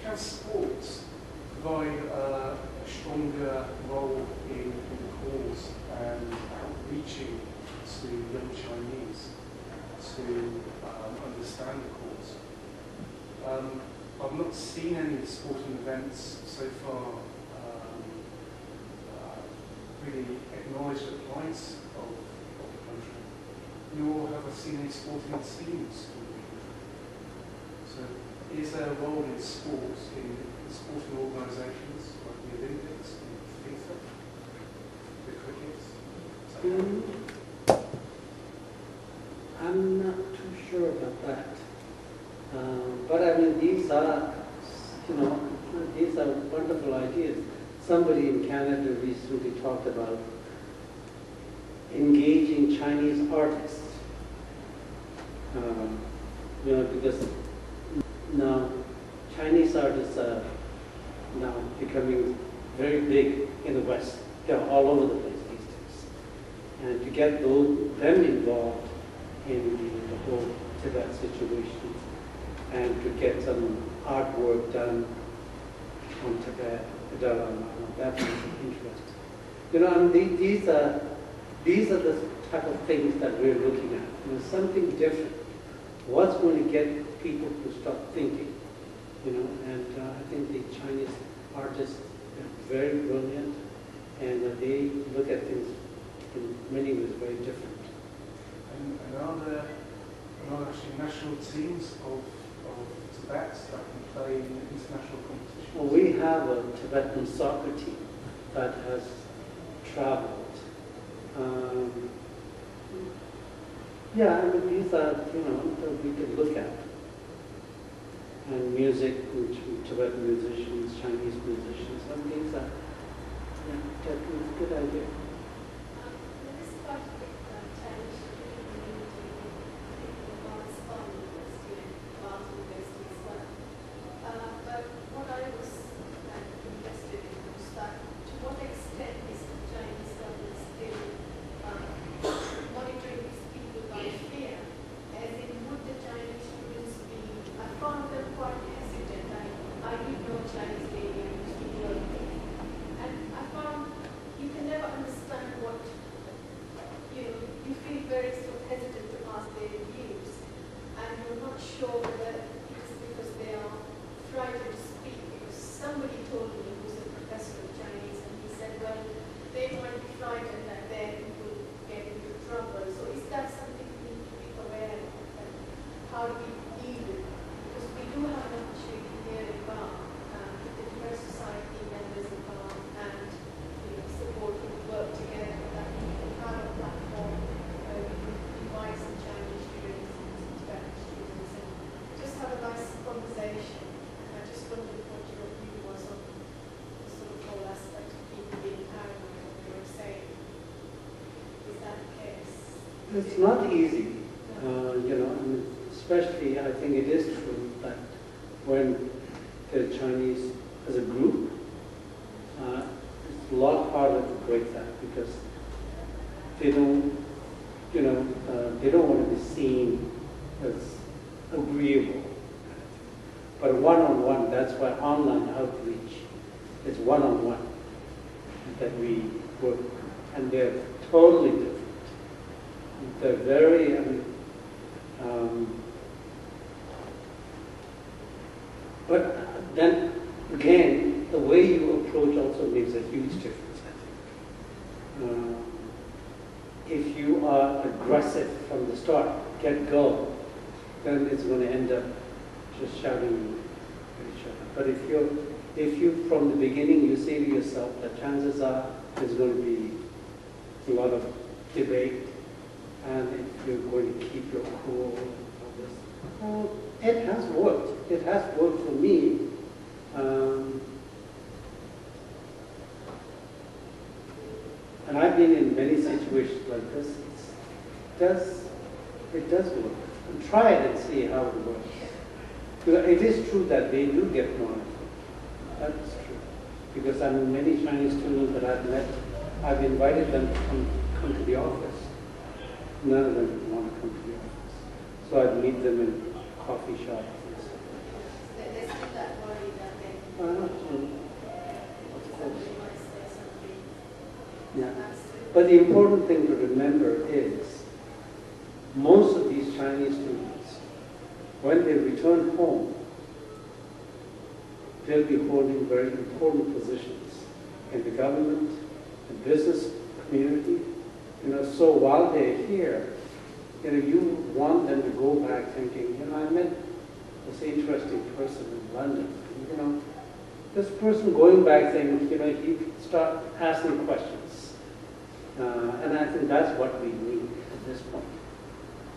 can sports provide a stronger role in the cause and outreaching to young Chinese to understand the cause? I've not seen any sporting events so far really acknowledge the plight of the country, nor have I seen any sporting teams in the country. So is there a role in sports, in sporting organisations like the Olympics, in FIFA, the cricket? I'm not too sure about that. But I mean, these are, these are wonderful ideas. Somebody in Canada recently talked about engaging Chinese artists. Because now Chinese artists are now becoming very big in the West. They're all over the place these days. And to get them involved in the whole Tibet situation and to get some artwork done on Tibet, that would be interesting. These are the type of things that we're looking at. Something different. What's going to get people to start thinking? And I think the Chinese artists are very brilliant, and they look at things in many ways very different. And are there actually national teams of Tibet that can play in international competitions? Well, we have a Tibetan soccer team that has traveled. Yeah, I mean, these are, that we could look at. And music, Tibetan musicians, Chinese musicians, some things are, definitely a good idea. It's not easy, especially I think it is true that when the Chinese as a group, it's a lot harder to break that because they don't, they don't want to be seen as agreeable. But one-on-one, that's why online outreach is one-on-one that we work, and they're totally different. They're very, but then again, the way you approach also makes a huge difference, I think. If you are aggressive from the start, get go, then it's going to end up just shouting at each other. But if you from the beginning you say to yourself that chances are there's going to be a lot of debate, and if you're going to keep your cool and all this. Well, it has worked. It has worked for me. And I've been in many situations like this. It does work. And try it and see how it works. Because it is true that they do get more. That's true. Because I mean, many Chinese students that I've met, I've invited them to come to the office. None of them want to come to the office. So I'd meet them in coffee shops. There's still that worry that Yeah. But the important thing to remember is most of these Chinese students, when they return home, they'll be holding very important positions in the government, the business community. So while they're here, you want them to go back thinking, I met this interesting person in London. This person going back saying, he start asking questions. And I think that's what we need at this point.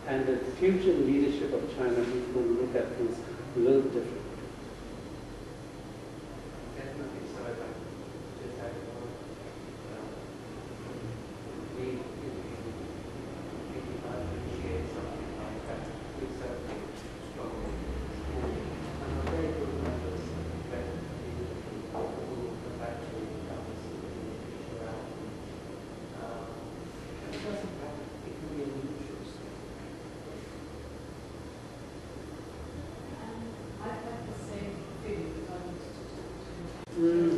And the future leadership of China is going to look at things a little differently. Definitely. So I'd like to just add we appreciate something like that. We certainly strongly support it. And we're very good members when people who have actually come to see the future out. And it doesn't matter. It can be a neutral state. I have the same feeling that I used to talk to. One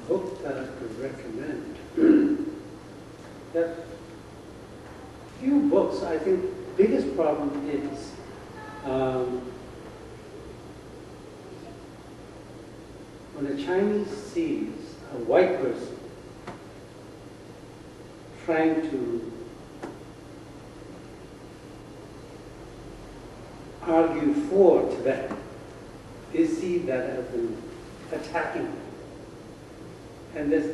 book that I could recommend. There are few books. I think the biggest problem is when a Chinese sees a white person trying to argue for Tibet, they see that as an attacking them. And this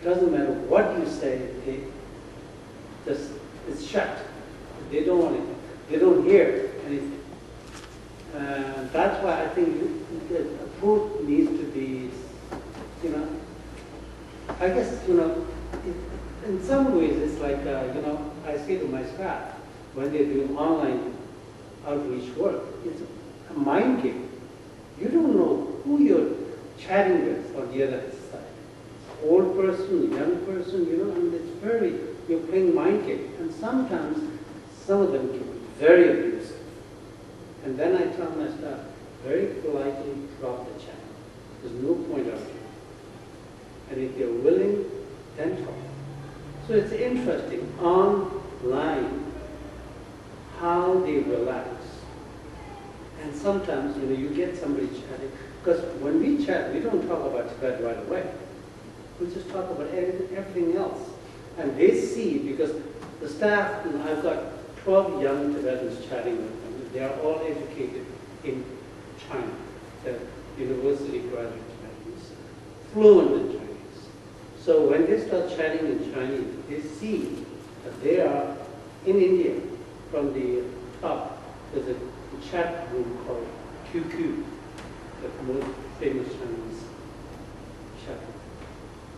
doesn't matter what you say, it's shut. They don't want it. They don't hear anything. That's why I think the approach needs to be, I guess, in some ways it's like, I say to my staff, when they're doing online outreach work, it's a mind game. You don't know who you're chatting with on the other side. Old person, young person, and it's you're playing mind game. And sometimes some of them can be very abusive. And then I tell my staff, very politely drop the chat. There's no point arguing. And if they're willing, then talk. So it's interesting, online, how they relax. And sometimes, you get somebody chatting, because when we chat, we don't talk about Tibet right away. We just talk about everything else. And they see, because the staff, I've got 12 young Tibetans chatting with them. They are all educated in China. They're university graduate Tibetans, fluent in Chinese. So when they start chatting in Chinese, they see that they are in India. From the top, there's a chat room called QQ, the most famous Chinese chat room.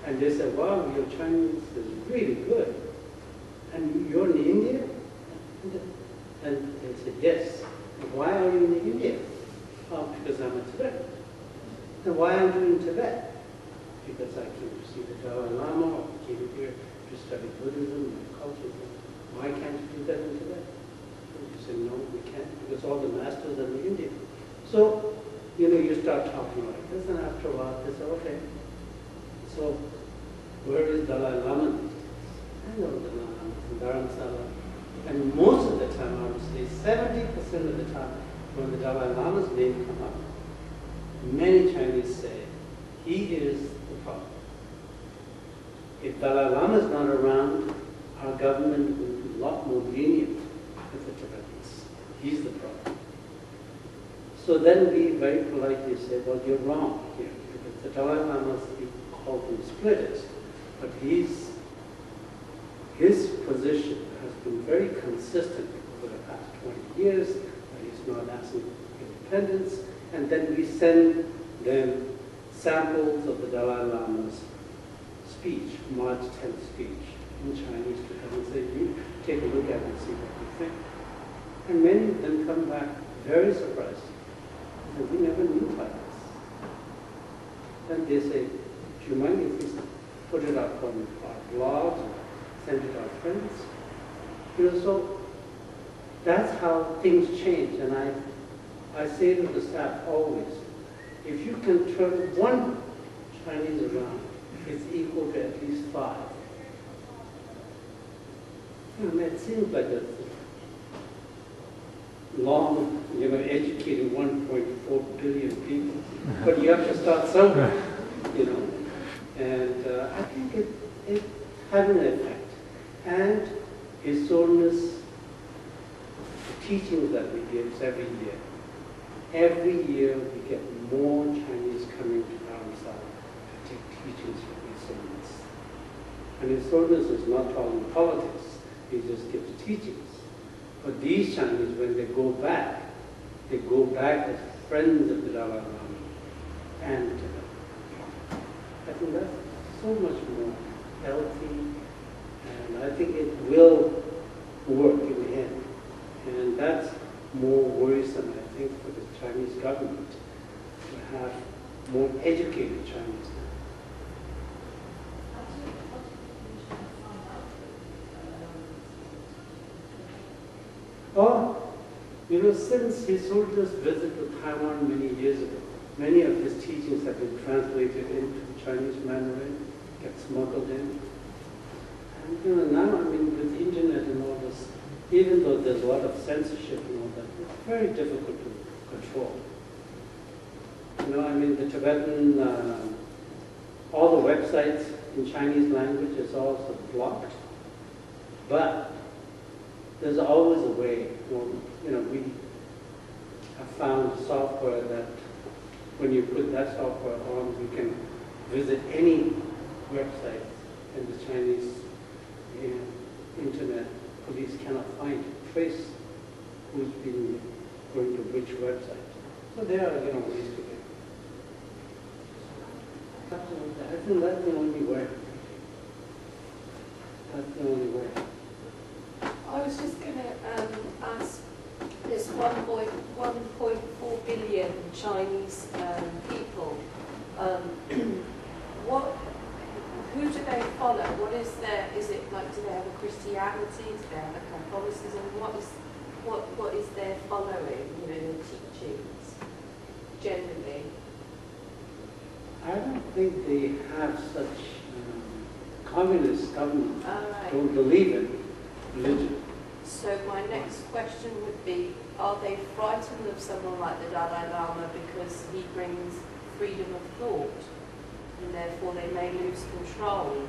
And they said, wow, your Chinese is really good. And you're in India? And they said, yes. And why are you in India? Oh, because I'm a Tibetan. And why aren't you in Tibet? Because I came to see the Dalai Lama, or came here to study Buddhism and culture. Why can't you do that in Tibet? He said, no, we can't, because all the masters are in India. So, you start talking like this, and after a while, they say, okay, so where is Dalai Lama? I know Dalai Lama in Dharamsala. And most of the time, I would say 70% of the time, when the Dalai Lama's name come up, many Chinese say, he is the problem. If Dalai Lama is not around, our government will be a lot more lenient with the Tibetans. He's the problem. So then we very politely say, well, you're wrong here, because the Dalai Lama, you call him splitters, but his position has been very consistent over the past 20 years, that he's not asking independence, and then we send them samples of the Dalai Lama's speech, March 10th speech, in Chinese to them and say, you take a look at it and see what you think. And many of them come back very surprised. They say, we never knew about this. Then they say, do you mind if we put it up on our blogs or send it to our friends? So that's how things change. And I say to the staff always, if you can turn one Chinese around, is equal to at least 5. That seems like a long, educating 1.4 billion people. But you have to start somewhere, And I think it has an effect. And His Holiness, the teachings that we give every year we get more Chinese coming to Dharamsala to take teachings from His Holiness. And His Holiness is not talking politics, He just gives teachings. But these Chinese, when they go back as friends of the Dalai Lama and Tibet. I think that's so much more healthy, and I think it will work in the end. And that's more worrisome, I think, for the Chinese government to have more educated Chinese now. Oh, since His Holiness visited Taiwan many years ago, many of his teachings have been translated into Chinese Mandarin, get smuggled in. And now, with the internet and all this, even though there's a lot of censorship and all that, it's very difficult to control. The Tibetan, all the websites in Chinese language is also blocked, but there's always a way. We have found software that when you put that software on, you can visit any website, and the Chinese internet police cannot trace who's been going to which website. So there are ways to get. I think that's the only way. That's the only way. I was just going to ask, there's 1.4 billion Chinese people. Who do they follow? Is it like, do they have a Christianity? Do they have a Catholicism? What is their following, their teachings, generally? I don't think they have such communist government. Don't believe in religion. So my next question would be, are they frightened of someone like the Dalai Lama because he brings freedom of thought, and therefore they may lose control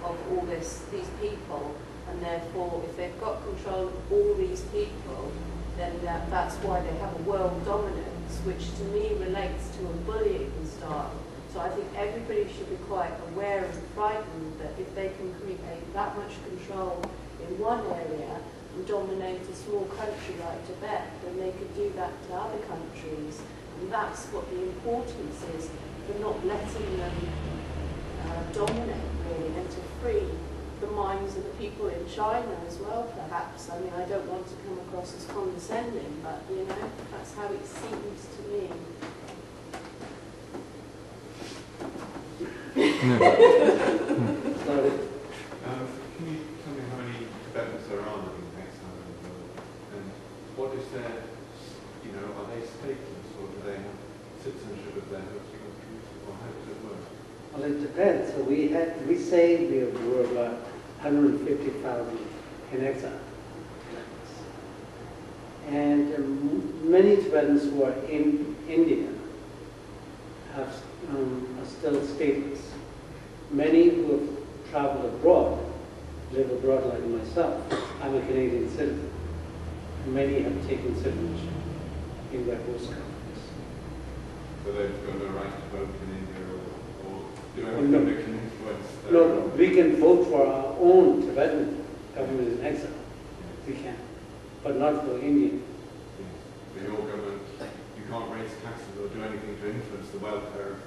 of all these people, and therefore if they've got control of all these people, then that's why they have a world dominance, which to me relates to a bullying style. So I think everybody should be quite aware and frightened that if they can create that much control in one area and dominate a small country like Tibet, then they could do that to other countries. And that's what the importance is, for not letting them dominate, really, and to free the minds of the people in China as well, perhaps. I don't want to come across as condescending, but, that's how it seems to me. Sorry. Can you tell me how many Tibetans there are living in exile in the world? And what is their, are they stateless, or do they have citizenship of their host countries, or how does it work? Well, it depends. So we say we were about 150,000 in exile. And many Tibetans who are in India are still stateless. Many who have traveled abroad, live abroad like myself. I'm a Canadian citizen. Many have taken citizenship in their host countries. So they've got a right to vote in India, or do everything that can influence their No, we can vote for our own Tibetan government in exile. We can, but not for Indian. Yes. But your government, you can't raise taxes or do anything to influence the welfare of the